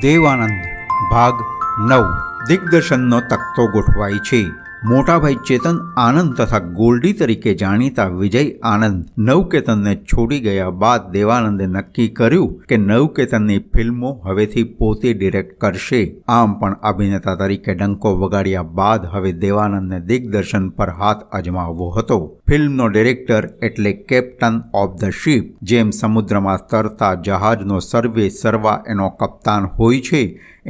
દેવાનંદ ભાગ 9 દિગ્દર્શનનો તખ્તો ગોઠવાય છે. મોટાભાઈ ચેતન આનંદ તથા ગોલ્ડી તરીકે જાણીતા વિજય આનંદ નવકેતનને છોડી ગયા બાદ દેવાનંદે નક્કી કર્યું કે નવકેતનની ફિલ્મો હવેથી પોતે ડિરેક્ટ કરશે. આમ પણ અભિનેતા તરીકે ડંકો વગાડ્યા બાદ હવે દેવાનંદને દિગ્દર્શન પર હાથ અજમાવવો હતો. ફિલ્મનો ડિરેક્ટર એટલે કેપ્ટન ઓફ ધ શિપ. જેમ સમુદ્રમાં તરતા જહાજનો સર્વે સર્વા એનો કપ્તાન હોય છે,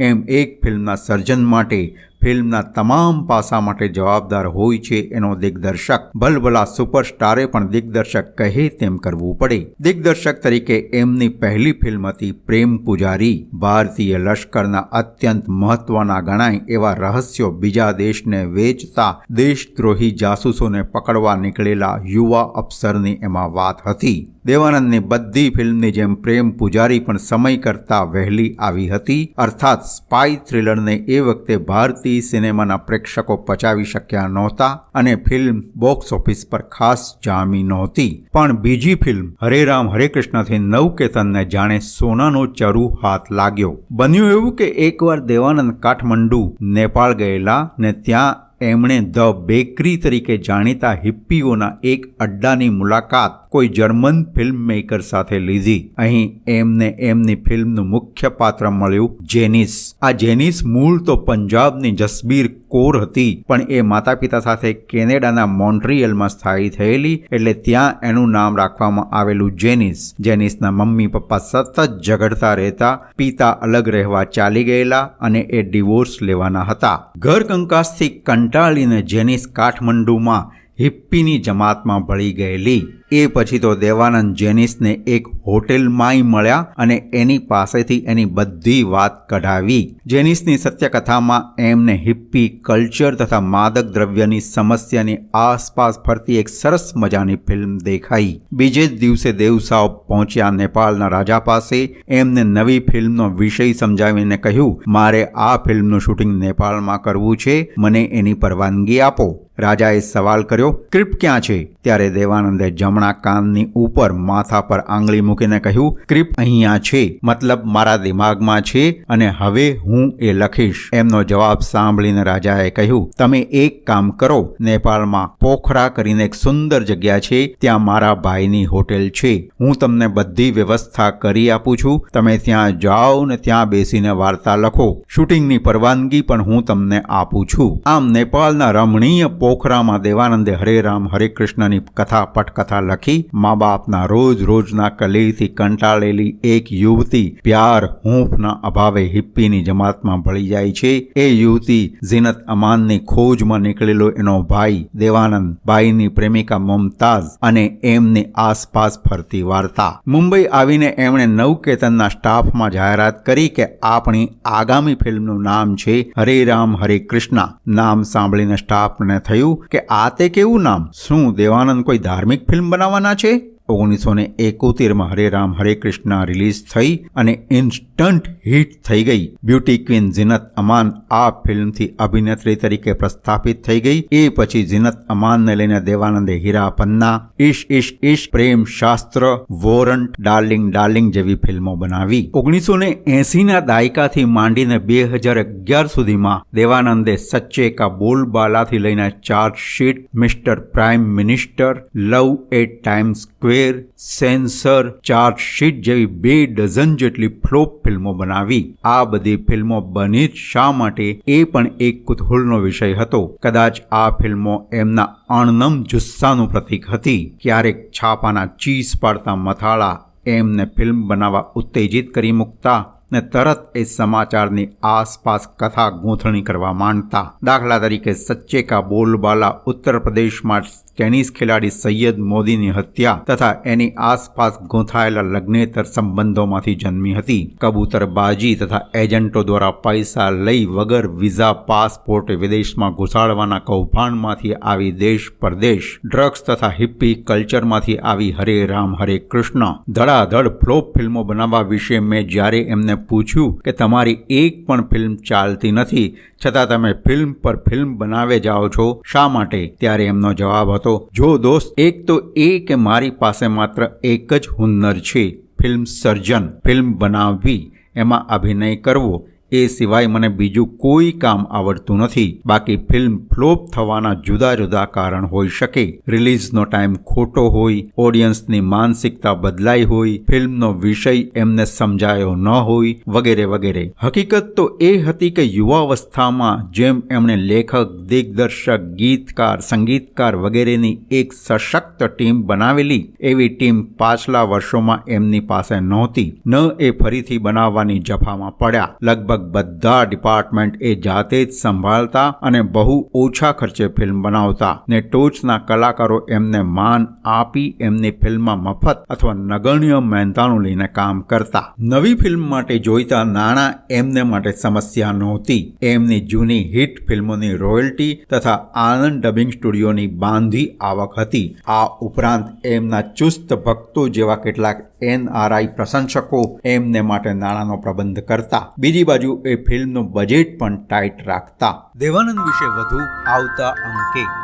એમ એક ફિલ્મના સર્જન માટે ફિલ્મના તમામ પાસા માટે જવાબદાર હોય છે એનો દિગ્દર્શક. ભલભલા સુપરસ્ટારે પણ દિગ્દર્શક કહે તેમ કરવું પડે. દિગ્દર્શક તરીકે એમની પહેલી ફિલ્મ હતી પ્રેમ પૂજારી. ભારતીય લશ્કરના અત્યંત મહત્વના ગણાય એવા રહસ્યો બીજા દેશને વેચતા દેશદ્રોહી જાસૂસોને પકડવા નીકળેલા યુવા અફસરની એમાં વાત હતી. દેવાનંદની બધી ફિલ્મની જેમ પ્રેમ પૂજારી પણ સમય કરતાં વહેલી આવી હતી. અર્થાત સ્પાય થ્રિલરને એ વખતે ભારતીય સિનેમાના પ્રેક્ષકો પચાવી શક્યા નહોતા અને ફિલ્મ બોક્સ ઓફિસ પર ખાસ જામી નહોતી. પણ બીજી ફિલ્મ હરે રામ હરે કૃષ્ણથી નવકેતનને જાણે સોનાનો ચરુ હાથ લાગ્યો. બન્યું એવું કે એકવાર દેવાનંદ કાઠમંડુ નેપાળ ગયેલા ને ત્યાં એમણે ધ બેકરી તરીકે જાણીતા હિપ્પીઓના એક અડ્ડાની મુલાકાત કોઈ જર્મન ફિલ્મ મેકર સાથે લીધી. અહીં એમને એમની ફિલ્મનું મુખ્ય પાત્ર મળ્યું જેનિસ. આ જેનિસ મૂળ તો પંજાબની જસબીર કૌર હતી, પણ એ માતા પિતા સાથે કેનેડાના મોન્ટ્રીયલમાં સ્થાયી થયેલી, એટલે ત્યાં એનું નામ રાખવામાં આવેલું જેનિસ. જેનિસના મમ્મી પપ્પા સતત ઝઘડતા રહેતા, પિતા અલગ રહેવા ચાલી ગયેલા અને એ ડિવોર્સ લેવાના હતા. ઘર કંકાસથી કંટાળીને જેનિસ કાઠમંડુમાં હિપ્પીની જમાતમાં ભળી ગયેલી. એ પછી તો દેવાનંદ જેનિસને એક હોટેલમાંય મળ્યા અને એની પાસેથી એની બધી વાત કઢાવી. જેનિસની સત્યકથામાં એમને હિપ્પી કલ્ચર તથા માદક દ્રવ્યની સમસ્યાની આસપાસ ફરતી એક સરસ મજાની ફિલ્મ દેખાઈ. બીજે જ દિવસે દેવસાવ પહોંચ્યા નેપાળના રાજા પાસે. એમને નવી ફિલ્મનો વિષય સમજાવીને કહ્યું, મારે આ ફિલ્મનું શૂટિંગ નેપાળમાં કરવું છે, મને એની પરવાનગી આપો. રાજાએ સવાલ કર્યો, સ્ક્રિપ્ટ ક્યાં છે? ત્યારે દેવાનંદે જમણા કાનની ઉપર માથા પર આંગળી મૂકીને કહ્યું, સ્ક્રિપ્ટ અહીંયા છે, મતલબ મારા દિમાગમાં છે અને હવે હું એ લખીશ. એમનો જવાબ સાંભળીને રાજાએ કહ્યું, તમે એક કામ કરો, નેપાળમાં પોખરા કરીને એક સુંદર જગ્યા છે, ત્યાં મારા ભાઈની હોટેલ છે, હું તમને બધી વ્યવસ્થા કરી આપું છું, તમે ત્યાં જાઓ ને ત્યાં બેસીને વાર્તા લખો, શૂટિંગની પરવાનગી પણ હું તમને આપું છું. આમ નેપાળના રમણીય પોખરામાં દેવાનંદે હરે રામ હરે કૃષ્ણની કથા પટકથા લખી. મા બાપના રોજ રોજના કલેથી કંટાળેલી એક યુવતી પ્યાર હૂંફના અભાવે હિપ્પીની જમાતમાં ભળી જાય છે. એ યુવતી ઝીનત અમાનની ખોજમાં નીકળેલો એનો ભાઈ દેવાનંદ, ભાઈની પ્રેમિકા મુમતાઝ અને એમની આસપાસ ફરતી વાર્તા. મુંબઈ આવીને એમણે નવકેતનના સ્ટાફમાં જાહેરાત કરી કે આપણી આગામી ફિલ્મનું નામ છે હરે રામ હરે કૃષ્ણ. નામ સાંભળીને સ્ટાફને થયું કે આ તે કેવું નામ? શું દેવાનંદ કોઈ ધાર્મિક ફિલ્મ બનાવવાના છે? 1971માં હરે રામ હરે કૃષ્ણ રિલીઝ થઈ અને ઇન્સ્ટન્ટ હિટ થઈ ગઈ. બ્યુટી ક્વીન ઝીનત અમાન આ ફિલ્મથી અભિનેત્રી તરીકે પ્રસ્થાપિત થઈ ગઈ. એ પછી ઝીનત અમાનને લઈને દેવાનંદે હીરા પન્ના, ઇશ્ક ઇશ્ક ઇશ્ક, પ્રેમ શાસ્ત્ર, વોરંટ, ડાર્લિંગ ડાર્લિંગ જેવી ફિલ્મો બનાવી. 1980ના દાયકાથી માંડીને 2011 સુધીમાં દેવાનંદે સચ્ચે કા બોલબાલાથી લઈને Chargesheet, Mister Prime Minister, Love at Times Square, Censor, Chargesheet જેવી 2 ડઝન જેટલી ફ્લોપ ફિલ્મો બનાવી. આ બધી ફિલ્મો બની જ શા માટે, એ પણ એક કુતૂહલનો વિષય હતો. કદાચ આ ફિલ્મો એમના અણનમ જુસ્સાનું પ્રતીક હતી. ક્યારેક છાપાના ચીસ પાડતા મથાળા એમને ફિલ્મ બનાવવા ઉત્તેજિત કરી મૂકતા ને તરત એ સમાચારની આસપાસ કથા ગૂંથણી કરવા માંડતા. દાખલા તરીકે સચ્ચે કા બોલબાલા ઉત્તર પ્રદેશમાં ટેનિસ ખેલાડી સૈયદ મોદીની હત્યા તથા એની આસપાસ ગૂંથાયેલા લગ્નેતર સંબંધોમાંથી જન્મી હતી. કબૂતરબાજી તથા એજન્ટો દ્વારા પૈસા લઈ વગર વિઝા પાસપોર્ટ વિદેશમાં ઘુસાડવાના કૌભાંડમાંથી આવી દેશ પરદેશ, ડ્રગ્સ તથા હિપ્પી કલ્ચરમાંથી આવી હરે રામ હરે કૃષ્ણ. ધડાધડ ફ્લોપ ફિલ્મો બનાવવા વિશે મેં જ્યારે એમને પૂછ્યું કે તમારી એક પણ ફિલ્મ ચાલતી નથી, છતાં તમે ફિલ્મ પર ફિલ્મ બનાવે જાઓ છો, શા માટે? ત્યારે એમનો જવાબ હતો, જો દોસ્ત, એક તો એ કે મારી પાસે માત્ર એક જ હુન્નર છે, ફિલ્મ સર્જન, ફિલ્મ બનાવવી. એમાં અભિનય કરવો, એ સિવાય મને બીજું કોઈ કામ આવડતું નથી. બાકી ફિલ્મ ફ્લોપ થવાના જુદા જુદા કારણ હોઈ શકે. રિલીઝનો ટાઈમ ખોટો હોય, ઓડિયન્સની માનસિકતા બદલાઈ હોય, ફિલ્મનો વિષય એમને સમજાયો ન હોય, વગેરે વગેરે. હકીકત તો એ હતી કે યુવાવસ્થામાં જેમ એમણે લેખક, દિગ્દર્શક, ગીતકાર, સંગીતકાર વગેરેની એક સશક્ત ટીમ બનાવેલી, એવી ટીમ પાછલા વર્ષોમાં એમની પાસે નહોતી. ન એ ફરીથી બનાવવાની જફામાં પડ્યા. લગભગ બધા ડિપાર્ટમેન્ટ એ જાતે જ સંભાળતા અને બહુ ઓછા ખર્ચે ફિલ્મ બનાવતા ને ટોચના કલાકારો એમને માન આપી એમની ફિલ્મમાં મફત અથવા નગણ્ય મહેનતાણું લઈને કામ કરતા. નવી ફિલ્મ માટે જોઈતા નાણાં એમને માટે સમસ્યા નહોતી. એમની જૂની હિટ ફિલ્મોની રોયલ્ટી તથા આનંદ ડબિંગ સ્ટુડિયોની બાંધી આવક હતી. આ ઉપરાંત એમના ચુસ્ત ભક્તો જેવા કેટલાક NRI પ્રશંસકો એમને માટે નાણાંનો પ્રબંધ કરતા. બીજી બાજુ એ ફિલ્મનું બજેટ પણ ટાઈટ રાખતા. દેવાનંદ વિશે વધુ આવતા અંકે